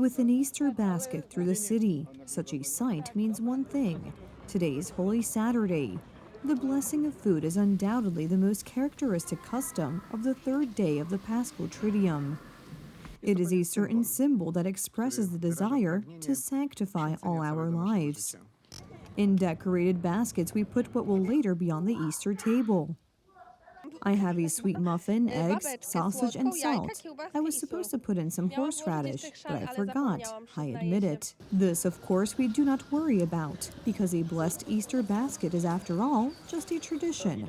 With an Easter basket through the city, such a sight means one thing. Today's Holy Saturday. The blessing of food is undoubtedly the most characteristic custom of the third day of the Paschal Triduum. It is a certain symbol that expresses the desire to sanctify all our lives. In decorated baskets, we put what will later be on the Easter table. I have a sweet muffin, eggs, sausage, and salt. I was supposed to put in some horseradish, but I forgot. I admit it. This, of course, we do not worry about, because a blessed Easter basket is, after all, just a tradition.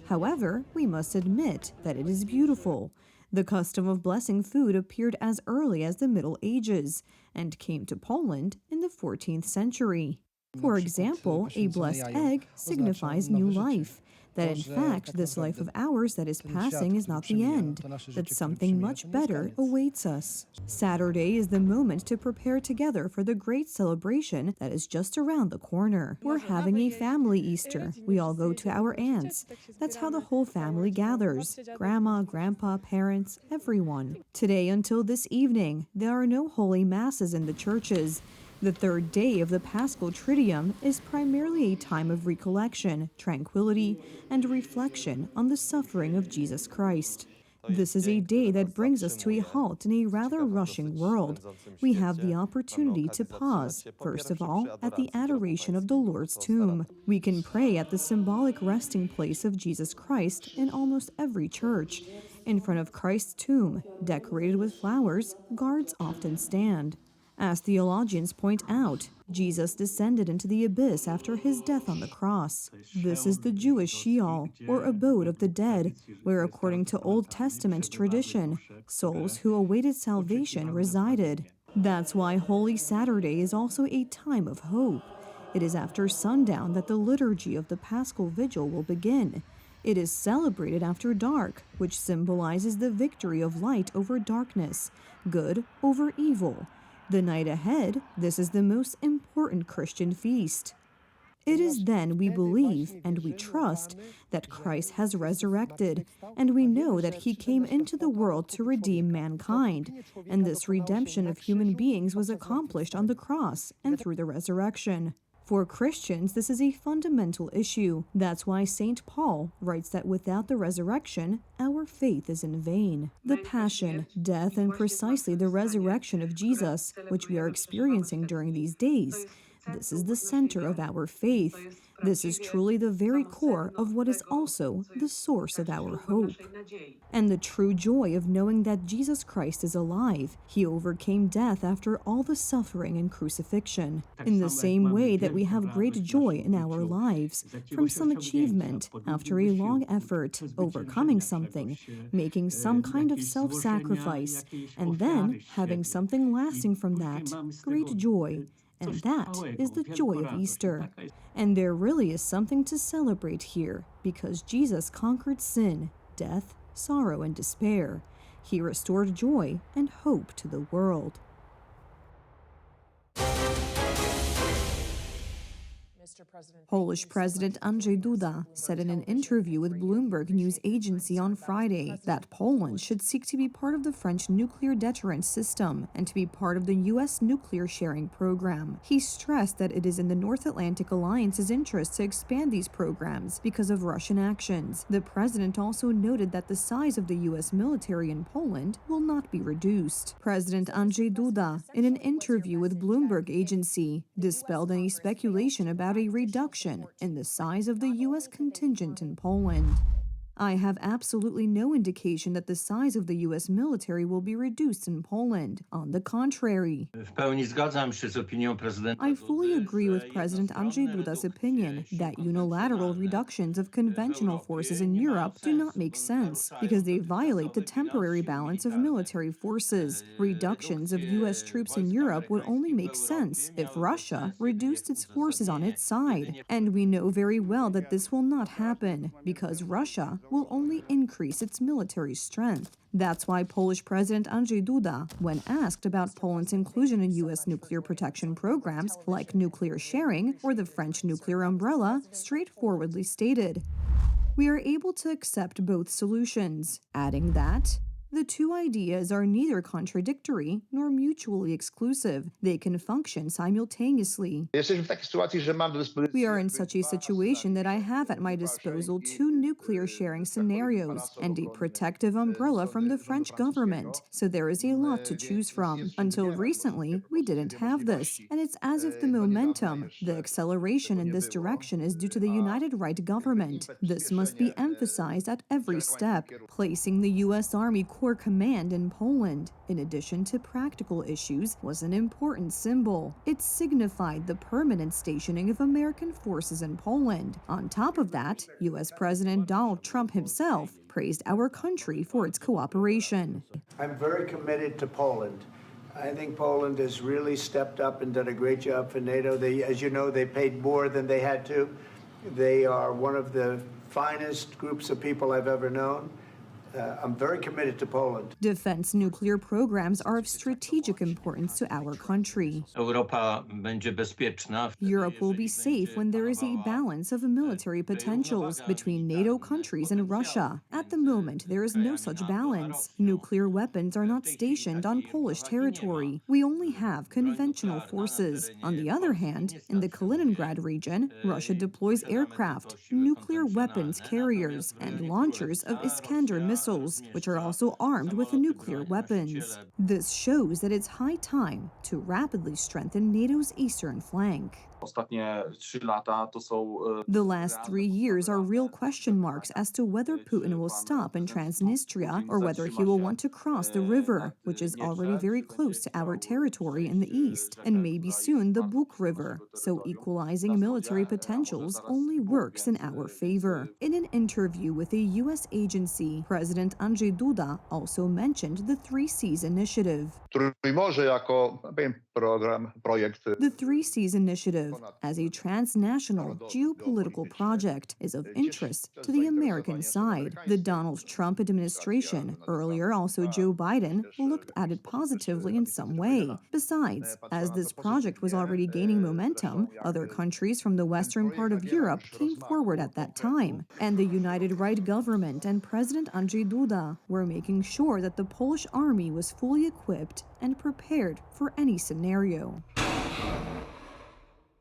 However, we must admit that it is beautiful. The custom of blessing food appeared as early as the Middle Ages and came to Poland in the 14th century. For example, a blessed egg signifies new life. That in fact, this life of ours that is passing is not the end, that something much better awaits us. Saturday is the moment to prepare together for the great celebration that is just around the corner. We're having a family Easter. We all go to our aunts. That's how the whole family gathers. Grandma, grandpa, parents, everyone. Today until this evening, there are no holy masses in the churches. The third day of the Paschal Triduum is primarily a time of recollection, tranquility, and reflection on the suffering of Jesus Christ. This is a day that brings us to a halt in a rather rushing world. We have the opportunity to pause, first of all, at the adoration of the Lord's tomb. We can pray at the symbolic resting place of Jesus Christ in almost every church. In front of Christ's tomb, decorated with flowers, guards often stand. As theologians point out, Jesus descended into the abyss after his death on the cross. This is the Jewish Sheol, or abode of the dead, where, according to Old Testament tradition, souls who awaited salvation resided. That's why Holy Saturday is also a time of hope. It is after sundown that the liturgy of the Paschal Vigil will begin. It is celebrated after dark, which symbolizes the victory of light over darkness, good over evil. The night ahead, this is the most important Christian feast. It is then we believe and we trust that Christ has resurrected, and we know that he came into the world to redeem mankind, and this redemption of human beings was accomplished on the cross and through the resurrection. For Christians, this is a fundamental issue. That's why St. Paul writes that without the resurrection, our faith is in vain. The passion, death, and precisely the resurrection of Jesus, which we are experiencing during these days, this is the center of our faith. This is truly the very core of what is also the source of our hope. And the true joy of knowing that Jesus Christ is alive. He overcame death after all the suffering and crucifixion. In the same way that we have great joy in our lives, from some achievement, after a long effort, overcoming something, making some kind of self-sacrifice, and then having something lasting from that, great joy. And that is the joy of Easter. And there really is something to celebrate here, because Jesus conquered sin, death, sorrow, and despair. He restored joy and hope to the world. Polish President Andrzej Duda said in an interview with Bloomberg News Agency on Friday that Poland should seek to be part of the French nuclear deterrence system and to be part of the U.S. nuclear sharing program. He stressed that it is in the North Atlantic Alliance's interest to expand these programs because of Russian actions. The president also noted that the size of the U.S. military in Poland will not be reduced. President Andrzej Duda, in an interview with Bloomberg Agency, dispelled any speculation about a reduction in the size of the U.S. contingent in Poland. I have absolutely no indication that the size of the U.S. military will be reduced in Poland. On the contrary. I fully agree with President Andrzej Duda's opinion that unilateral reductions of conventional forces in Europe do not make sense because they violate the temporary balance of military forces. Reductions of U.S. troops in Europe would only make sense if Russia reduced its forces on its side. And we know very well that this will not happen because Russia will only increase its military strength. That's why Polish President Andrzej Duda, when asked about Poland's inclusion in U.S. nuclear protection programs like nuclear sharing or the French nuclear umbrella, straightforwardly stated, "We are able to accept both solutions," adding that, The two ideas are neither contradictory nor mutually exclusive. They can function simultaneously. We are in such a situation that I have at my disposal two nuclear-sharing scenarios and a protective umbrella from the French government, so there is a lot to choose from. Until recently, we didn't have this, and it's as if the momentum, the acceleration in this direction is due to the United Right government. This must be emphasized at every step. Placing the U.S. Army Corps Command in Poland, in addition to practical issues, was an important symbol. It signified the permanent stationing of American forces in Poland. On top of that, U.S. President Donald Trump himself praised our country for its cooperation. I'm very committed to Poland. I think Poland has really stepped up and done a great job for NATO. As you know, they paid more than they had to. They are one of the finest groups of people I've ever known. I'm very committed to Poland. Defense nuclear programs are of strategic importance to our country. Europe will be safe when there is a balance of military potentials between NATO countries and Russia. At the moment, there is no such balance. Nuclear weapons are not stationed on Polish territory. We only have conventional forces. On the other hand, in the Kaliningrad region, Russia deploys aircraft, nuclear weapons carriers, and launchers of Iskander missiles, which are also armed with nuclear weapons. This shows that it's high time to rapidly strengthen NATO's eastern flank. The last 3 years are real question marks as to whether Putin will stop in Transnistria or whether he will want to cross the river, which is already very close to our territory in the east, and maybe soon the Buk River. So equalizing military potentials only works in our favor. In an interview with a U.S. agency, President Andrzej Duda also mentioned the 3 Seas Initiative. The 3 Seas Initiative, as a transnational geopolitical project, is of interest to the American side. The Donald Trump administration, earlier also Joe Biden, looked at it positively in some way. Besides, as this project was already gaining momentum, other countries from the western part of Europe came forward at that time. And the United Right government and President Andrzej Duda were making sure that the Polish army was fully equipped and prepared for any scenario.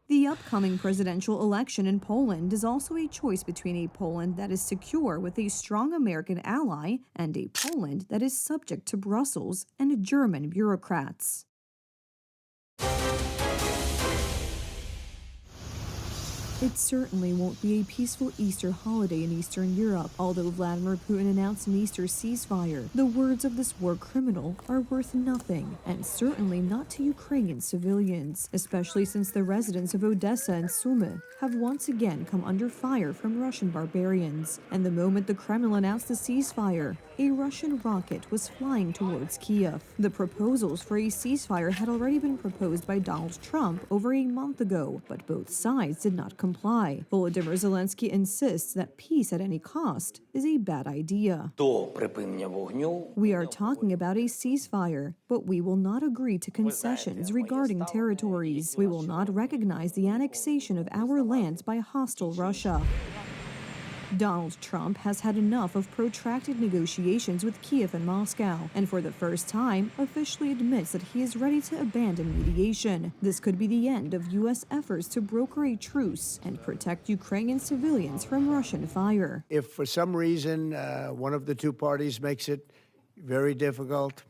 The upcoming presidential election in Poland is also a choice between a Poland that is secure with a strong American ally and a Poland that is subject to Brussels and German bureaucrats. It certainly won't be a peaceful Easter holiday in Eastern Europe, although Vladimir Putin announced an Easter ceasefire. The words of this war criminal are worth nothing, and certainly not to Ukrainian civilians, especially since the residents of Odessa and Sumy have once again come under fire from Russian barbarians. And the moment the Kremlin announced the ceasefire, a Russian rocket was flying towards Kiev. The proposals for a ceasefire had already been proposed by Donald Trump over a month ago, but both sides did not comply. Volodymyr Zelensky insists that peace at any cost is a bad idea. We are talking about a ceasefire, but we will not agree to concessions regarding territories. We will not recognize the annexation of our lands by hostile Russia. Donald Trump has had enough of protracted negotiations with Kiev and Moscow, and for the first time officially admits that he is ready to abandon mediation. This could be the end of U.S. efforts to broker a truce and protect Ukrainian civilians from Russian fire. If for some reason one of the two parties makes it very difficult,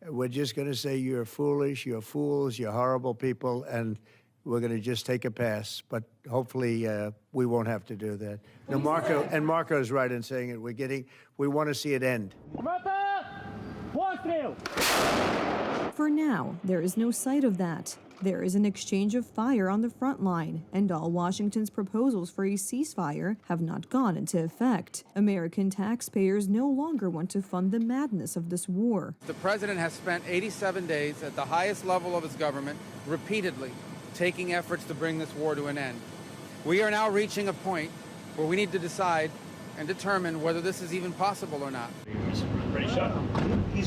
we're just going to say you're foolish, you're fools, you're horrible people, and we're going to just take a pass, but hopefully we won't have to do that. No, Marco is right in saying it. We want to see it end. For now, there is no sight of that. There is an exchange of fire on the front line, and all Washington's proposals for a ceasefire have not gone into effect. American taxpayers no longer want to fund the madness of this war. The president has spent 87 days at the highest level of his government, repeatedly taking efforts to bring this war to an end. We are now reaching a point where we need to decide and determine whether this is even possible or not.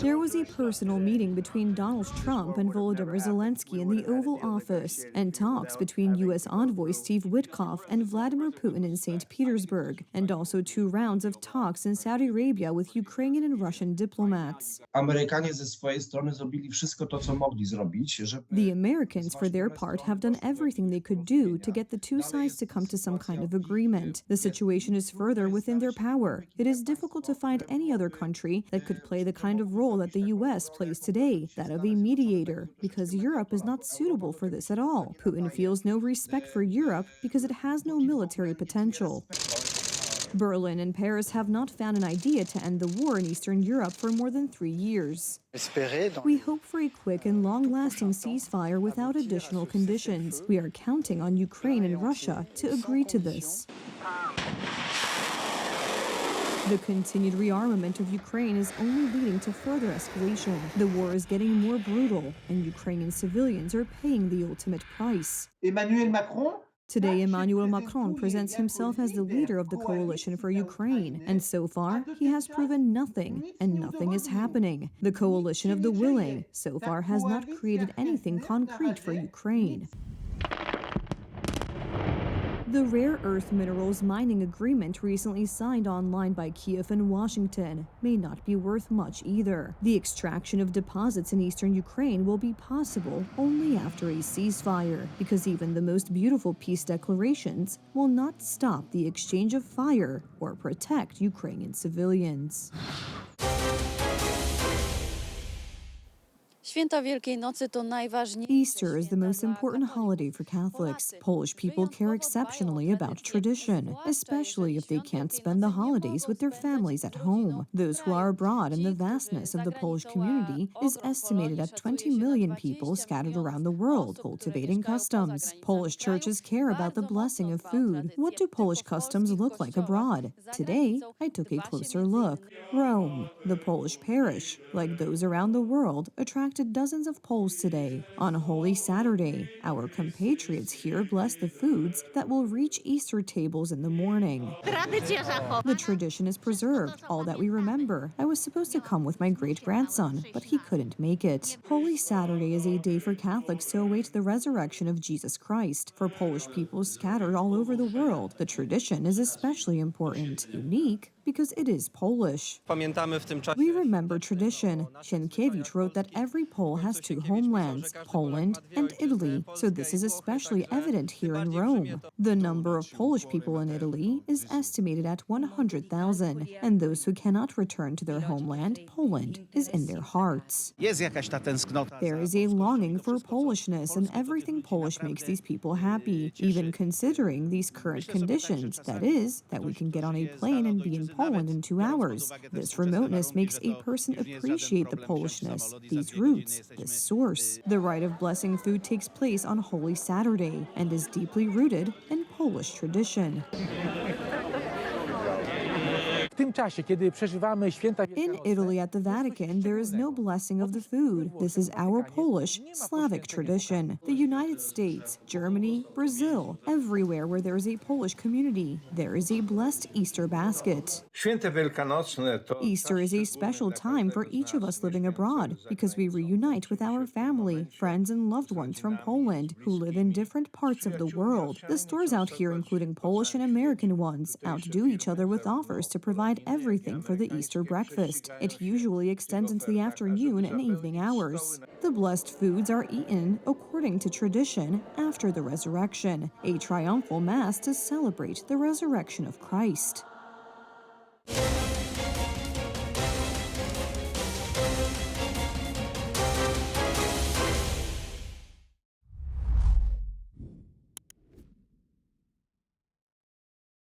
There was a personal meeting between Donald Trump and Volodymyr Zelensky in the Oval Office, and talks between U.S. envoy Steve Witkoff and Vladimir Putin in St. Petersburg, and also 2 rounds of talks in Saudi Arabia with Ukrainian and Russian diplomats. Amerykanie ze swojej strony zrobili wszystko to, co mogli zrobić, żeby... The Americans, for their part, have done everything they could do to get the 2 sides to come to some kind of agreement. The situation is further within their power. It is difficult to find any other country that could play the kind of role that the U.S. plays today, that of a mediator, because Europe is not suitable for this at all. Putin feels no respect for Europe because it has no military potential. Berlin and Paris have not found an idea to end the war in Eastern Europe for more than 3 years. We hope for a quick and long-lasting ceasefire without additional conditions. We are counting on Ukraine and Russia to agree to this. The continued rearmament of Ukraine is only leading to further escalation. The war is getting more brutal, and Ukrainian civilians are paying the ultimate price. Today, Emmanuel Macron presents himself as the leader of the coalition for Ukraine, and so far, he has proven nothing, and nothing is happening. The coalition of the willing, so far, has not created anything concrete for Ukraine. The rare earth minerals mining agreement recently signed online by Kiev and Washington may not be worth much either. The extraction of deposits in eastern Ukraine will be possible only after a ceasefire, because even the most beautiful peace declarations will not stop the exchange of fire or protect Ukrainian civilians. Easter is the most important holiday for Catholics. Polish people care exceptionally about tradition, especially if they can't spend the holidays with their families at home. Those who are abroad and the vastness of the Polish community is estimated at 20 million people scattered around the world, cultivating customs. Polish churches care about the blessing of food. What do Polish customs look like abroad? Today, I took a closer look. Rome, the Polish parish, like those around the world, attracted dozens of Poles today. On Holy Saturday, our compatriots here bless the foods that will reach Easter tables in the morning. The tradition is preserved, all that we remember. I was supposed to come with my great-grandson, but he couldn't make it. Holy Saturday is a day for Catholics to await the resurrection of Jesus Christ. For Polish people scattered all over the world, the tradition is especially important, unique, because it is Polish. We remember tradition. Sienkiewicz wrote that every Pole has 2 homelands, Poland and Italy, so this is especially evident here in Rome. The number of Polish people in Italy is estimated at 100,000, and those who cannot return to their homeland, Poland, is in their hearts. There is a longing for Polishness, and everything Polish makes these people happy, even considering these current conditions, that is, that we can get on a plane and be in Poland in 2 hours. This remoteness makes a person appreciate the Polishness, these roots, this source. The rite of blessing food takes place on Holy Saturday and is deeply rooted in Polish tradition. In Italy at the Vatican, there is no blessing of the food. This is our Polish, Slavic tradition. The United States, Germany, Brazil, everywhere where there is a Polish community, there is a blessed Easter basket. Easter is a special time for each of us living abroad because we reunite with our family, friends, and loved ones from Poland who live in different parts of the world. The stores out here, including Polish and American ones, outdo each other with offers to provide everything for the Easter breakfast. It usually extends into the afternoon and evening hours. The blessed foods are eaten, according to tradition, after the resurrection, a triumphal mass to celebrate the resurrection of Christ.